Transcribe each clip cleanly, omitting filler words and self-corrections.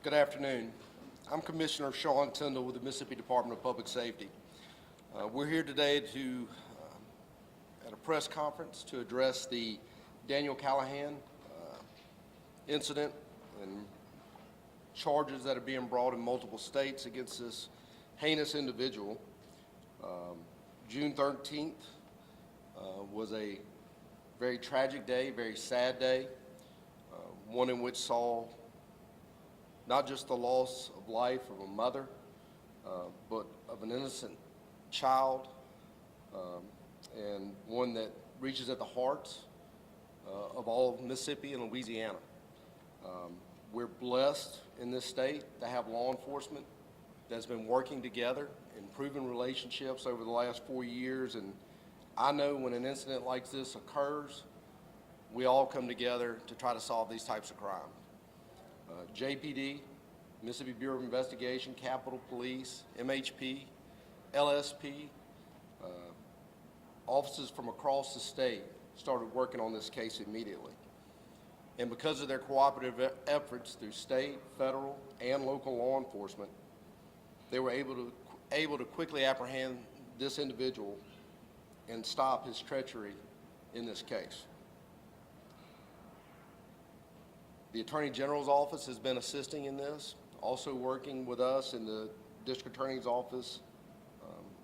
Good afternoon. I'm Commissioner Sean Tyndall with the Mississippi Department of Public Safety. We're here today at a press conference to address the Daniel Callihan incident and charges that are being brought in multiple states against this heinous individual. June 13th was a very tragic day, very sad day, one in which saw not just the loss of life of a mother, but of an innocent child, and one that reaches at the hearts of all of Mississippi and Louisiana. We're blessed in this state to have law enforcement that's been working together and proven relationships over the last 4 years, and I know when an incident like this occurs, we all come together to try to solve these types of crimes. JPD, Mississippi Bureau of Investigation, Capitol Police, MHP, LSP, officers from across the state started working on this case immediately. And because of their cooperative efforts through state, federal, and local law enforcement, they were able to quickly apprehend this individual and stop his treachery in this case. The Attorney General's office has been assisting in this, also working with us in the District Attorney's office,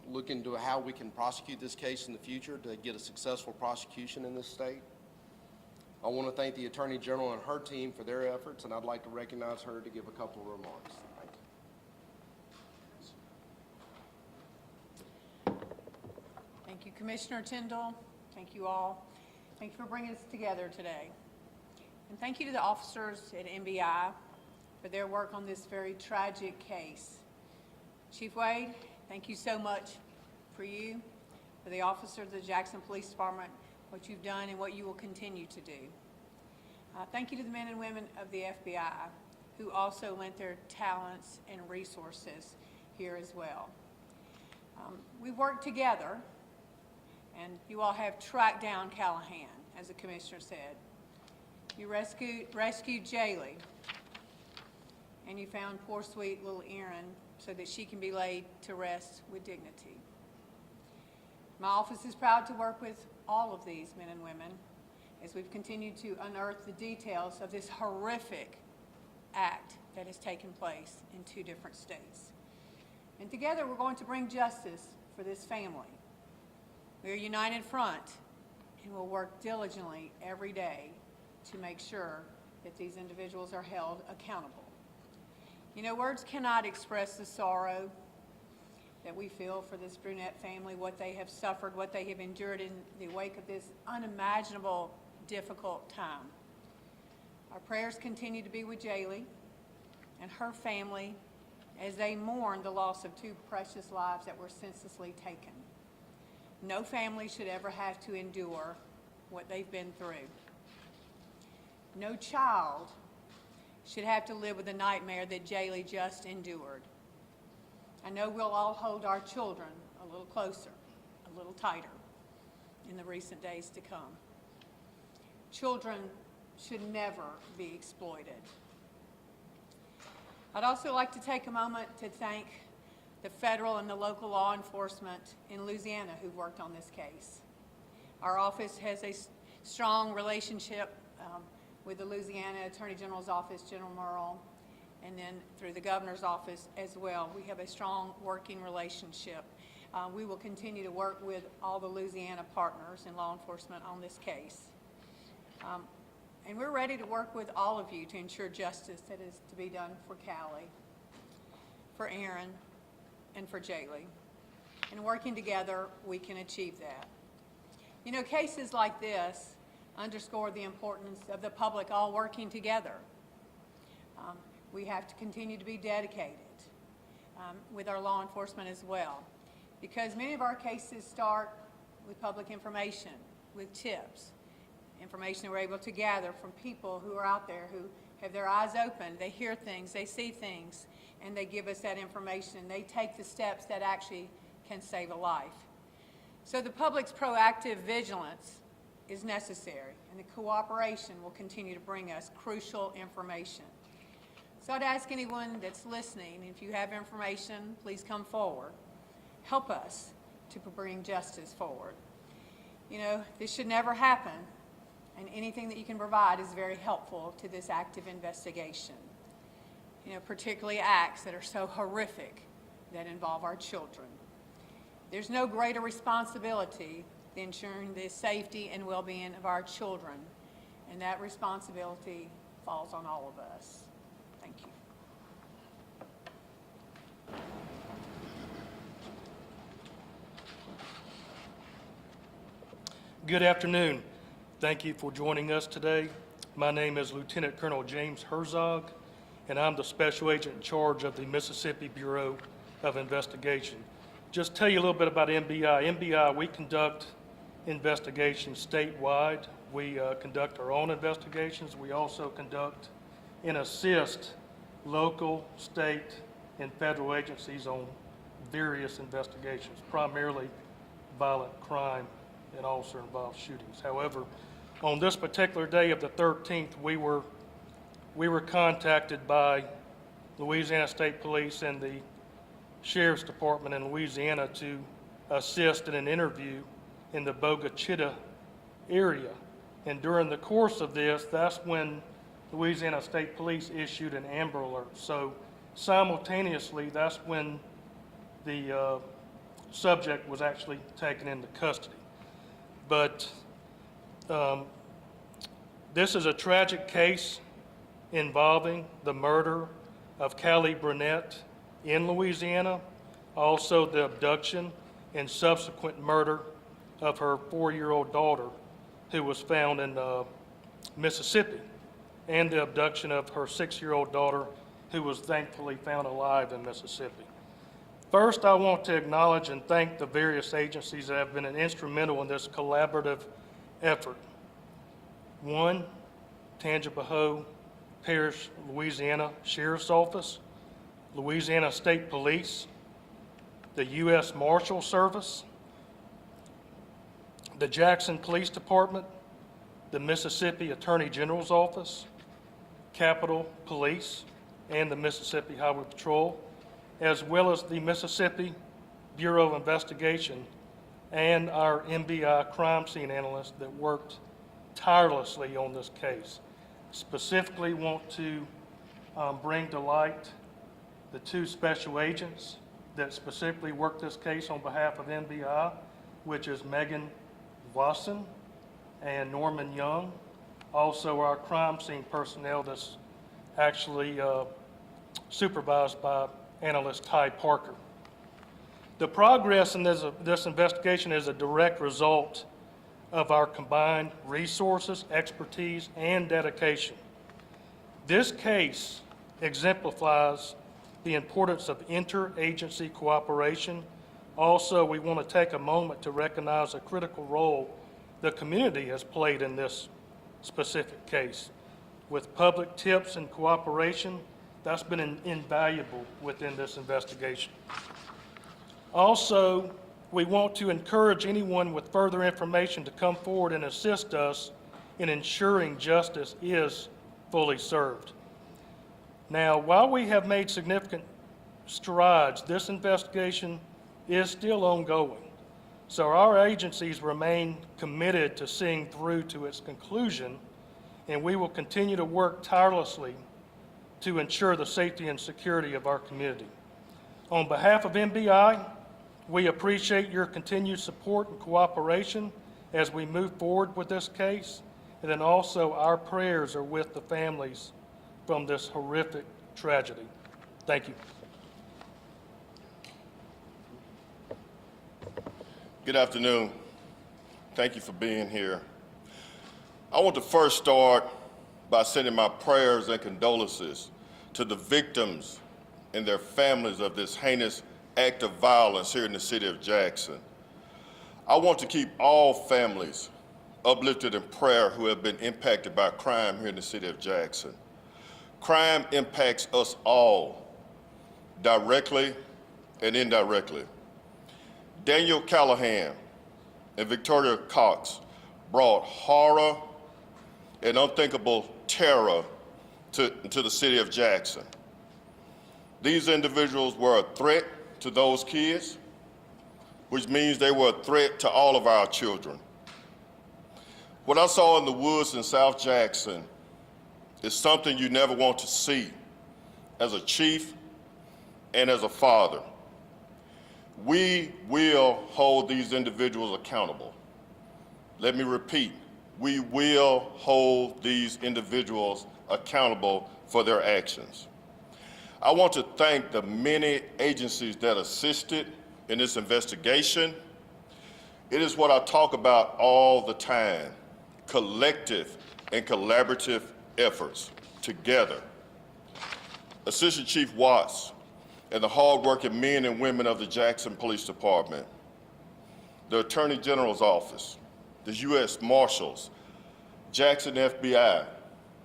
looking into how we can prosecute this case in the future to get a successful prosecution in this state. I want to thank the Attorney General and her team for their efforts, and I'd like to recognize her to give a couple of remarks. Thank you. Thank you, Commissioner Tyndall. Thank you all. Thank you for bringing us together today. And thank you to the officers at MBI for their work on this very tragic case. Chief Wade, thank you so much for you, for the officers of the Jackson Police Department, what you've done and what you will continue to do. Thank you to the men and women of the FBI who also lent their talents and resources here as well. We've worked together, and you all have tracked down Callihan, as the Commissioner said. You rescued Jaylee, and you found poor sweet little Erin so that she can be laid to rest with dignity. My office is proud to work with all of these men and women as we've continued to unearth the details of this horrific act that has taken place in 2 different states. And together we're going to bring justice for this family. We are united front and will work diligently every day to make sure that these individuals are held accountable. You know, words cannot express the sorrow that we feel for this Brunett family, what they have suffered, what they have endured in the wake of this unimaginable, difficult time. Our prayers continue to be with Jaylee and her family as they mourn the loss of 2 precious lives that were senselessly taken. No family should ever have to endure what they've been through. No child should have to live with the nightmare that Jaylee just endured. I know we'll all hold our children a little closer, a little tighter in the recent days to come. Children should never be exploited. I'd also like to take a moment to thank the federal and the local law enforcement in Louisiana who've worked on this case. Our office has a strong relationship with the Louisiana Attorney General's office, General Merle, and then through the governor's office as well. We have a strong working relationship. We will continue to work with all the Louisiana partners in law enforcement on this case. And we're ready to work with all of you to ensure justice that is to be done for Callie, for Erin, and for Jaylee. And working together, we can achieve that. You know, cases like this underscore the importance of the public all working together. We have to continue to be dedicated with our law enforcement as well, because many of our cases start with public information, with tips, information we're able to gather from people who are out there who have their eyes open, they hear things, they see things, and they give us that information. They take the steps that actually can save a life. So the public's proactive vigilance is necessary, and the cooperation will continue to bring us crucial information. So I'd ask anyone that's listening, if you have information, please come forward. Help us to bring justice forward. You know, this should never happen, and anything that you can provide is very helpful to this active investigation. You know, particularly acts that are so horrific that involve our children. There's no greater responsibility than ensuring the safety and well-being of our children, and that responsibility falls on all of us. Thank you. Good afternoon. Thank you for joining us today. My name is Lieutenant Colonel James Herzog, and I'm the Special Agent in charge of the Mississippi Bureau of Investigation. Just tell you a little bit about MBI. MBI, we conduct investigations statewide. We conduct our own investigations. We also conduct and assist local, state, and federal agencies on various investigations, primarily violent crime and also involved shootings. However, on this particular day of the 13th, we were contacted by Louisiana State Police and the Sheriff's Department in Louisiana to assist in an interview in the Bogue Chitto area. And during the course of this, that's when Louisiana State Police issued an Amber Alert. So simultaneously, that's when the subject was actually taken into custody. But this is a tragic case involving the murder of Callie Brunett in Louisiana, also the abduction and subsequent murder of her 4-year-old daughter who was found in Mississippi, and the abduction of her 6-year-old daughter who was thankfully found alive in Mississippi. First, I want to acknowledge and thank the various agencies that have been instrumental in this collaborative effort. One, Tangipahoa Parish, Louisiana Sheriff's Office, Louisiana State Police, the U.S. Marshal Service, the Jackson Police Department, the Mississippi Attorney General's Office, Capitol Police, and the Mississippi Highway Patrol, as well as the Mississippi Bureau of Investigation and our MBI crime scene analysts that worked tirelessly on this case. Specifically want to bring to light the 2 special agents that specifically worked this case on behalf of MBI, which is Megan Wasson and Norman Young. Also our crime scene personnel that's actually supervised by analyst Ty Parker. The progress in this investigation is a direct result of our combined resources, expertise, and dedication. This case exemplifies the importance of interagency cooperation. Also, we want to take a moment to recognize a critical role the community has played in this specific case. With public tips and cooperation, that's been invaluable within this investigation. Also, we want to encourage anyone with further information to come forward and assist us in ensuring justice is fully served. Now, while we have made significant strides, this investigation is still ongoing. So our agencies remain committed to seeing through to its conclusion, and we will continue to work tirelessly to ensure the safety and security of our community. On behalf of MBI, we appreciate your continued support and cooperation as we move forward with this case, and then also our prayers are with the families from this horrific tragedy. Thank you. Good afternoon. Thank you for being here. I want to first start by sending my prayers and condolences to the victims and their families of this heinous act of violence here in the city of Jackson. I want to keep all families uplifted in prayer who have been impacted by crime here in the city of Jackson. Crime impacts us all, directly and indirectly. Daniel Callihan and Victoria Cox brought horror and unthinkable terror to the city of Jackson. These individuals were a threat to those kids, which means they were a threat to all of our children. What I saw in the woods in South Jackson is something you never want to see as a chief and as a father. We will hold these individuals accountable. Let me repeat, we will hold these individuals accountable for their actions. I want to thank the many agencies that assisted in this investigation. It is what I talk about all the time, collective and collaborative efforts together. Assistant Chief Watts and the hardworking men and women of the Jackson Police Department, the Attorney General's Office, the U.S. Marshals, Jackson FBI,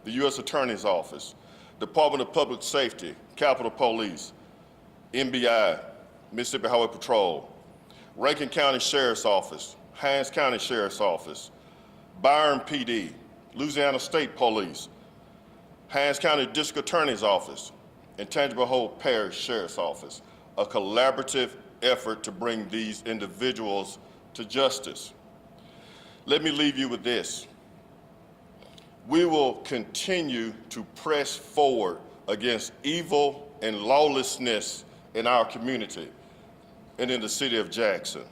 the U.S. Attorney's Office, Department of Public Safety, Capitol Police, NBI, Mississippi Highway Patrol, Rankin County Sheriff's Office, Hinds County Sheriff's Office, Byron PD, Louisiana State Police, Hinds County District Attorney's Office, and Tangible Hope Parish Sheriff's Office, a collaborative effort to bring these individuals to justice. Let me leave you with this. We will continue to press forward against evil and lawlessness in our community and in the city of Jackson,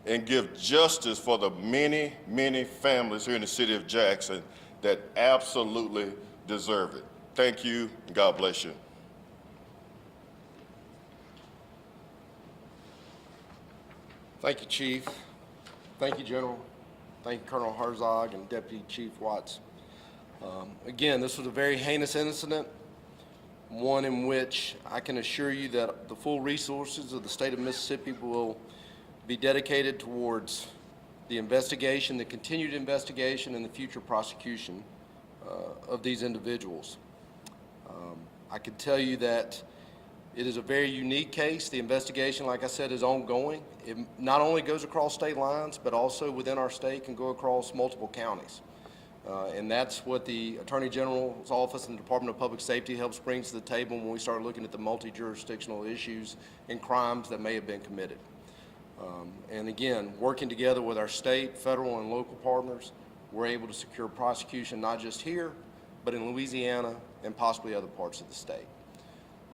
and give justice for the many, many families here in the city of Jackson that absolutely deserve it. Thank you, and God bless you. Thank you, Chief. Thank you, General. Thank you, Colonel Herzog and Deputy Chief Watts. Again, this was a very heinous incident, one in which I can assure you that the full resources of the state of Mississippi will be dedicated towards the investigation, the continued investigation, and the future prosecution of these individuals. I can tell you that it is a very unique case. The investigation, like I said, is ongoing. It not only goes across state lines, but also within our state can go across multiple counties. And that's what the Attorney General's Office and the Department of Public Safety helps bring to the table when we start looking at the multi-jurisdictional issues and crimes that may have been committed. And again, working together with our state, federal, and local partners, we're able to secure prosecution not just here, but in Louisiana and possibly other parts of the state.